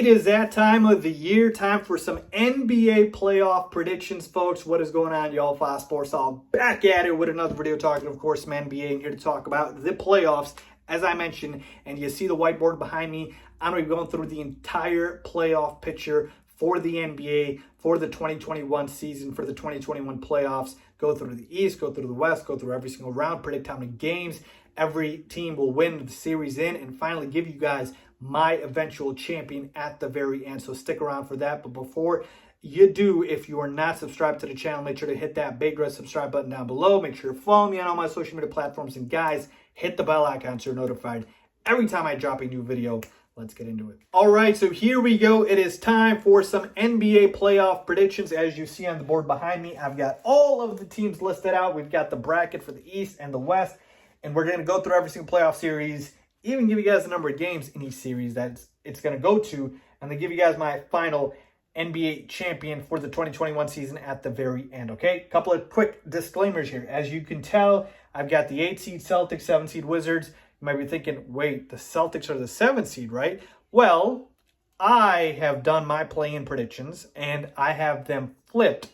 It is that time of the year, time for some NBA playoff predictions, folks. What is going on, y'all? Faiz Sports all back at it with another video talking, of course, some NBA, and here to talk about the playoffs, as I mentioned. And you see the whiteboard behind me. I'm going to be going through the entire playoff picture for the NBA for the 2021 season, for the 2021 playoffs. Go through the East, go through the West, go through every single round, predict how many games every team will win the series in, and finally give you guys my eventual champion at the very end. So stick around for that. But before you do, if you are not subscribed to the channel, make sure to hit that big red subscribe button down below. Make sure to follow me on all my social media platforms. And guys, hit the bell icon so you're notified every time I drop a new video. Let's get into it. All right, so here we go. It is time for some NBA playoff predictions. As you see on the board behind me, I've got all of the teams listed out. We've got the bracket for the East and the West. And we're going to go through every single playoff series, even give you guys the number of games in each series that it's going to go to, and then give you guys my final NBA champion for the 2021 season at the very end, okay? A couple of quick disclaimers here. As you can tell, I've got the 8-seed Celtics, 7-seed Wizards. You might be thinking, wait, the Celtics are the 7th seed, right? Well, I have done my play-in predictions, and I have them flipped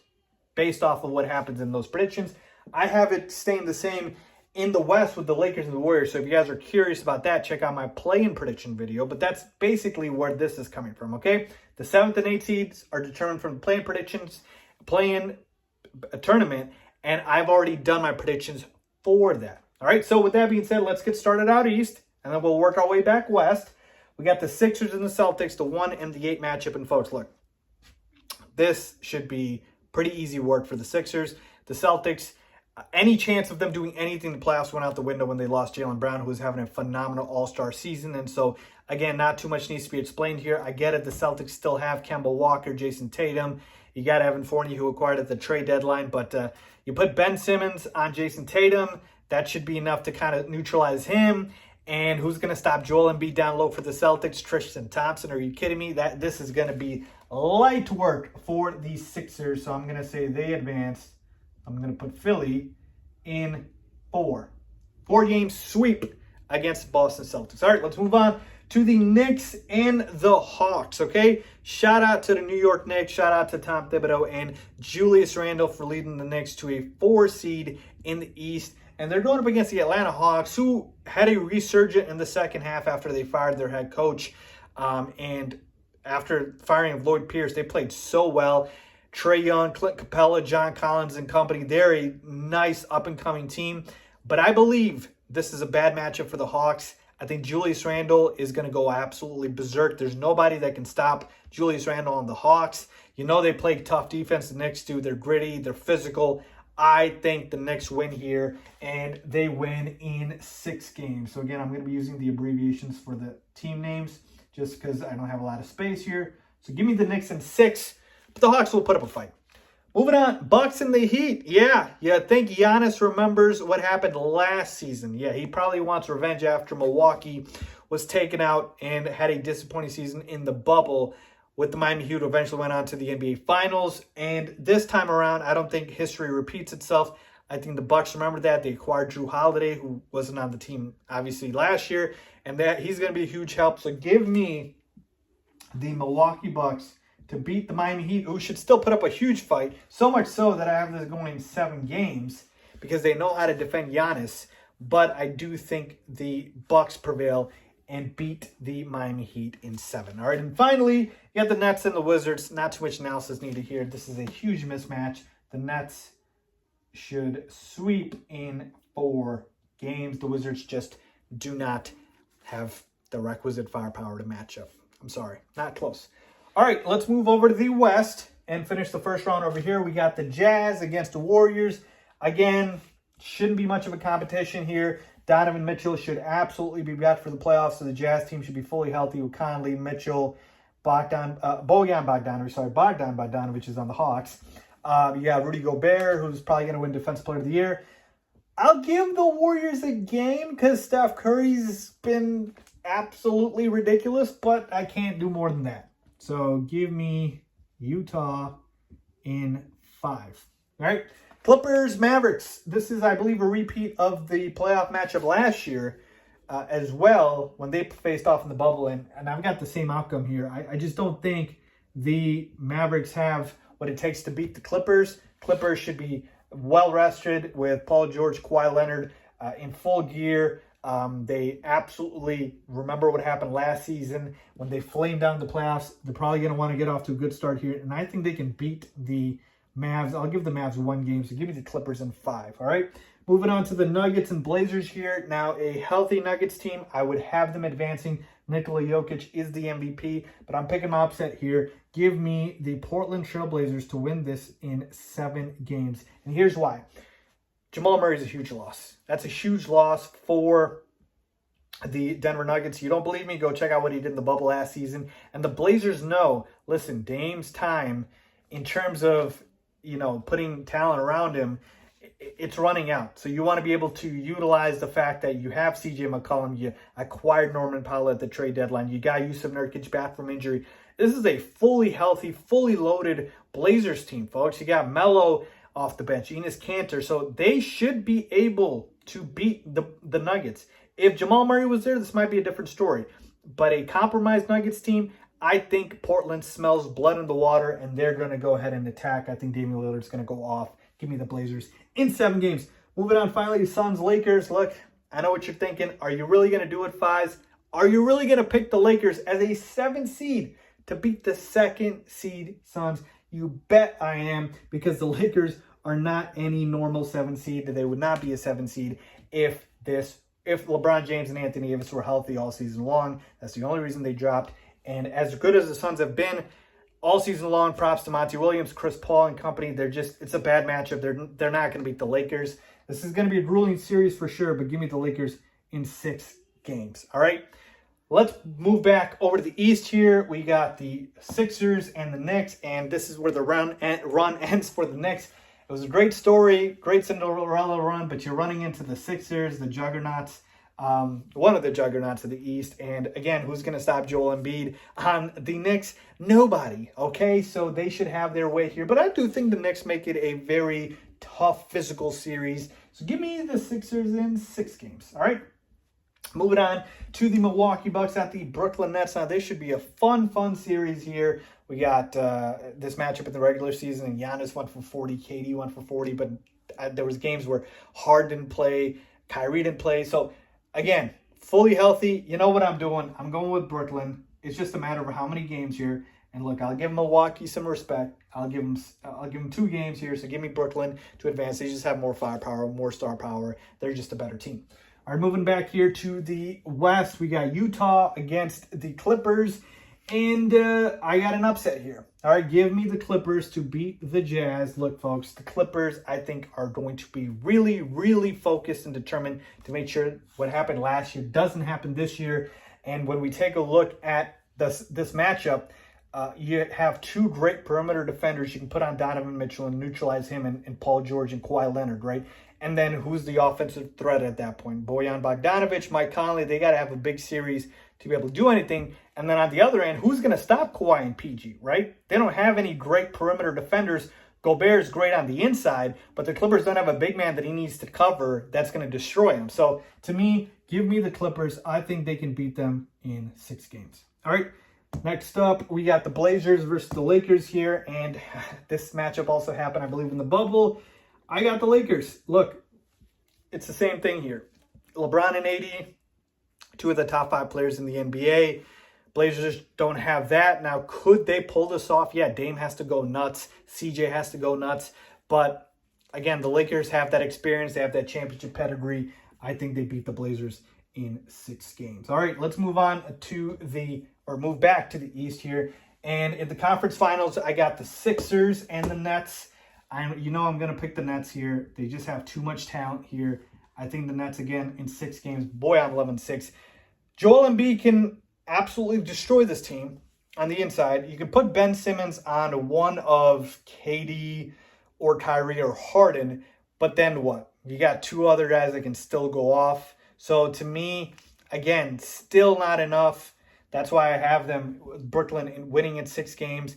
based off of what happens in those predictions. I have it staying the same in the West with the Lakers and the Warriors. So if you guys are curious about that, check out my play-in prediction video. But that's basically where this is coming from, okay? The 7th and 8th seeds are determined from the play-in predictions, play-in tournament, and I've already done my predictions for that. All right, so with that being said, let's get started out East, and then we'll work our way back West. We got the Sixers and the Celtics, the 1 and the 8 matchup. And folks, look, this should be pretty easy work for the Sixers. The Celtics, any chance of them doing anything in the playoffs went out the window when they lost Jaylen Brown, who was having a phenomenal all-star season. And so, again, not too much needs to be explained here. I get it. The Celtics still have Kemba Walker, Jason Tatum. You got Evan Fournier, who acquired at the trade deadline. But you put Ben Simmons on Jason Tatum. That should be enough to kind of neutralize him. And who's going to stop Joel Embiid down low for the Celtics? Tristan Thompson. Are you kidding me? This is going to be light work for the Sixers. So I'm going to say they advance. I'm going to put Philly in 4. 4-game sweep against the Boston Celtics. All right, let's move on to the Knicks and the Hawks, okay? Shout out to the New York Knicks. Shout out to Tom Thibodeau and Julius Randle for leading the Knicks to a 4 seed in the East. And they're going up against the Atlanta Hawks, who had a resurgent in the second half after they fired their head coach. And after firing Lloyd Pierce, they played so well. Trae Young, Clint Capella, John Collins, and company. They're a nice up-and-coming team. But I believe this is a bad matchup for the Hawks. I think Julius Randle is going to go absolutely berserk. There's nobody that can stop Julius Randle on the Hawks. You know they play tough defense. The Knicks do. They're gritty. They're physical. I think the Knicks win here, and they win in 6 games. So, again, I'm going to be using the abbreviations for the team names just because I don't have a lot of space here. So, give me the Knicks in 6. But the Hawks will put up a fight. Moving on, Bucks and the Heat. Yeah, I think Giannis remembers what happened last season. Yeah, he probably wants revenge after Milwaukee was taken out and had a disappointing season in the bubble with the Miami Heat, who eventually went on to the NBA Finals. And this time around, I don't think history repeats itself. I think the Bucks remember that. They acquired Drew Holiday, who wasn't on the team, obviously, last year. And that he's going to be a huge help. So give me the Milwaukee Bucks to beat the Miami Heat, who should still put up a huge fight. So much so that I have this going 7 games because they know how to defend Giannis. But I do think the Bucks prevail and beat the Miami Heat in 7. All right, and finally, you got the Nets and the Wizards. Not too much analysis needed here. This is a huge mismatch. The Nets should sweep in 4 games. The Wizards just do not have the requisite firepower to match up. I'm sorry, not close. All right, let's move over to the West and finish the first round over here. We got the Jazz against the Warriors. Again, shouldn't be much of a competition here. Donovan Mitchell should absolutely be back for the playoffs, so the Jazz team should be fully healthy with Conley, Mitchell, Bogdan Bogdanovic is on the Hawks. You got Rudy Gobert, who's probably going to win Defensive Player of the Year. I'll give the Warriors a game because Steph Curry's been absolutely ridiculous, but I can't do more than that. So give me Utah in 5. All right. Clippers, Mavericks. This is, I believe, a repeat of the playoff matchup last year. as well when they faced off in the bubble. And I've got the same outcome here. I just don't think the Mavericks have what it takes to beat the Clippers. Clippers should be well rested with Paul George, Kawhi Leonard in full gear. They absolutely remember what happened last season when they flamed down the playoffs. They're probably going to want to get off to a good start here. And I think they can beat the Mavs. I'll give the Mavs 1 game. So give me the Clippers in 5. All right. Moving on to the Nuggets and Blazers here. Now, a healthy Nuggets team, I would have them advancing. Nikola Jokic is the MVP, but I'm picking my upset here. Give me the Portland Trail Blazers to win this in 7 games. And here's why. Jamal Murray is a huge loss. That's a huge loss for the Denver Nuggets. You don't believe me? Go check out what he did in the bubble last season. And the Blazers know, listen, Dame's time in terms of, putting talent around him, it's running out. So you want to be able to utilize the fact that you have CJ McCollum, you acquired Norman Powell at the trade deadline, you got Yusuf Nurkic back from injury. This is a fully healthy, fully loaded Blazers team, folks. You got Melo off the bench, Enes Kanter. So they should be able to beat the Nuggets. If Jamal Murray was there, this might be a different story. But a compromised Nuggets team, I think Portland smells blood in the water, and they're going to go ahead and attack. I think Damian Lillard's going to go off. Give me the Blazers in 7 games. Moving on, finally, Suns, Lakers. Look, I know what you're thinking. Are you really going to do it, Faiz? Are you really going to pick the Lakers as a 7 seed to beat the 2nd seed Suns? You bet I am, because the Lakers are not any normal 7 seed. They would not be a 7 seed if LeBron James and Anthony Davis were healthy all season long. That's the only reason they dropped. And as good as the Suns have been all season long, props to Monty Williams, Chris Paul and company. It's a bad matchup. They're not going to beat the Lakers. This is going to be a grueling series for sure, but give me the Lakers in 6 games. All right. Let's move back over to the East here. We got the Sixers and the Knicks, and this is where the run ends for the Knicks. It was a great story, great Cinderella run, but you're running into the Sixers, the juggernauts, one of the juggernauts of the East. And again, who's going to stop Joel Embiid on the Knicks? Nobody, okay? So they should have their way here. But I do think the Knicks make it a very tough physical series. So give me the Sixers in 6 games, all right? Moving on to the Milwaukee Bucks at the Brooklyn Nets. Now, this should be a fun series here. We got this matchup in the regular season, and Giannis went for 40, KD went for 40, but there was games where Harden didn't play, Kyrie didn't play. So, again, fully healthy. You know what I'm doing. I'm going with Brooklyn. It's just a matter of how many games here. And look, I'll give Milwaukee some respect. I'll give them 2 games here. So give me Brooklyn to advance. They just have more firepower, more star power. They're just a better team. All right, moving back here to the West, we got Utah against the Clippers. And I got an upset here. All right, give me the Clippers to beat the Jazz. Look, folks, the Clippers, I think, are going to be really, really focused and determined to make sure what happened last year doesn't happen this year. And when we take a look at this matchup, you have 2 great perimeter defenders. You can put on Donovan Mitchell and neutralize him and Paul George and Kawhi Leonard, right? And then who's the offensive threat at that point? Bojan Bogdanovic, Mike Conley. They got to have a big series to be able to do anything. And then on the other end, who's going to stop Kawhi and PG, right? They don't have any great perimeter defenders. Gobert's great on the inside, but the Clippers don't have a big man that he needs to cover that's going to destroy him. So to me, give me the Clippers. I think they can beat them in 6 games. All right. Next up, we got the Blazers versus the Lakers here. And this matchup also happened, I believe, in the bubble. I got the Lakers. Look, it's the same thing here. LeBron and AD, 2 of the top 5 players in the NBA. Blazers don't have that. Now, could they pull this off? Yeah, Dame has to go nuts. CJ has to go nuts. But, again, the Lakers have that experience. They have that championship pedigree. I think they beat the Blazers in 6 games. All right, let's move on to move back to the East here. And in the conference finals, I got the Sixers and the Nets. I'm going to pick the Nets here. They just have too much talent here. I think the Nets, again, in 6 games. Boy, I'm 11-6. Joel Embiid can absolutely destroy this team on the inside. You can put Ben Simmons on one of KD or Kyrie or Harden, but then what? You got 2 other guys that can still go off. So to me, again, still not enough. That's why I have them, Brooklyn, winning in 6 games.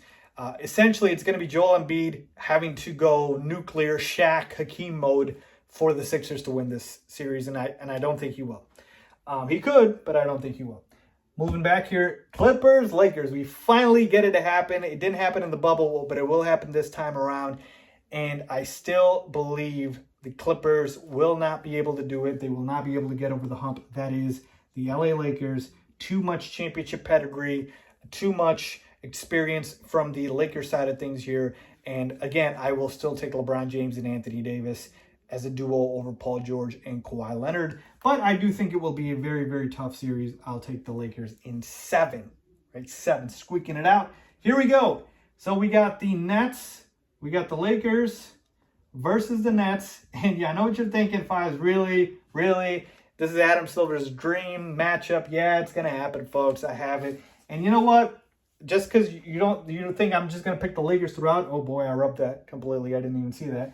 Essentially, it's going to be Joel Embiid having to go nuclear Shaq Hakeem mode for the Sixers to win this series, and I don't think he will. He could, but I don't think he will. Moving back here, Clippers, Lakers. We finally get it to happen. It didn't happen in the bubble, but it will happen this time around. And I still believe the Clippers will not be able to do it. They will not be able to get over the hump. That is the LA Lakers. Too much championship pedigree, too much experience from the Lakers side of things here. And again, I will still take LeBron James and Anthony Davis as a duo over Paul George and Kawhi Leonard. But I do think it will be a very, very tough series. I'll take the Lakers in 7. Right, 7, squeaking it out. Here we go. So we got the Nets. We got the Lakers versus the Nets. And yeah, I know what you're thinking, Faiz. Really? This is Adam Silver's dream matchup. Yeah, it's going to happen, folks. I have it. And you know what? Just because you think I'm just going to pick the Lakers throughout. Oh, boy, I rubbed that completely. I didn't even see that.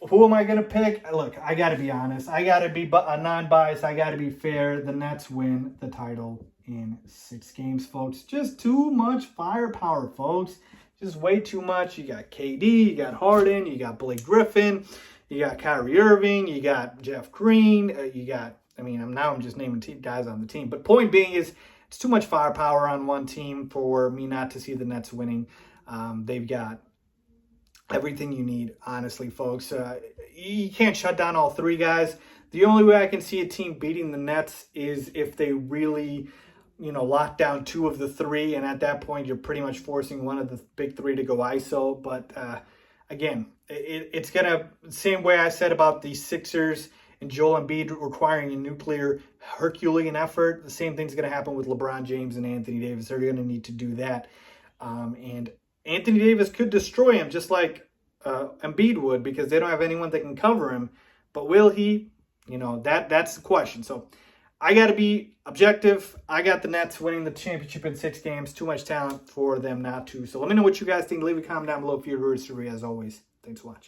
Who am I going to pick? Look, I got to be honest. I got to be non-biased. I got to be fair. The Nets win the title in 6 games, folks. Just too much firepower, folks. Just way too much. You got KD, you got Harden, you got Blake Griffin, you got Kyrie Irving, you got Jeff Green, I'm just naming guys on the team. But point being is, it's too much firepower on one team for me not to see the Nets winning. They've got everything you need, honestly, folks. You can't shut down all 3 guys. The only way I can see a team beating the Nets is if they really, lock down 2 of the 3. And at that point, you're pretty much forcing one of the big 3 to go ISO. But again, it's going to, same way I said about the Sixers and Joel Embiid requiring a nuclear Herculean effort, the same thing's going to happen with LeBron James and Anthony Davis. They're going to need to do that. And Anthony Davis could destroy him just like Embiid would, because they don't have anyone that can cover him. But will he? That's the question. So I got to be objective. I got the Nets winning the championship in 6 games. Too much talent for them not to. So let me know what you guys think. Leave a comment down below if you're as always. Thanks for watching.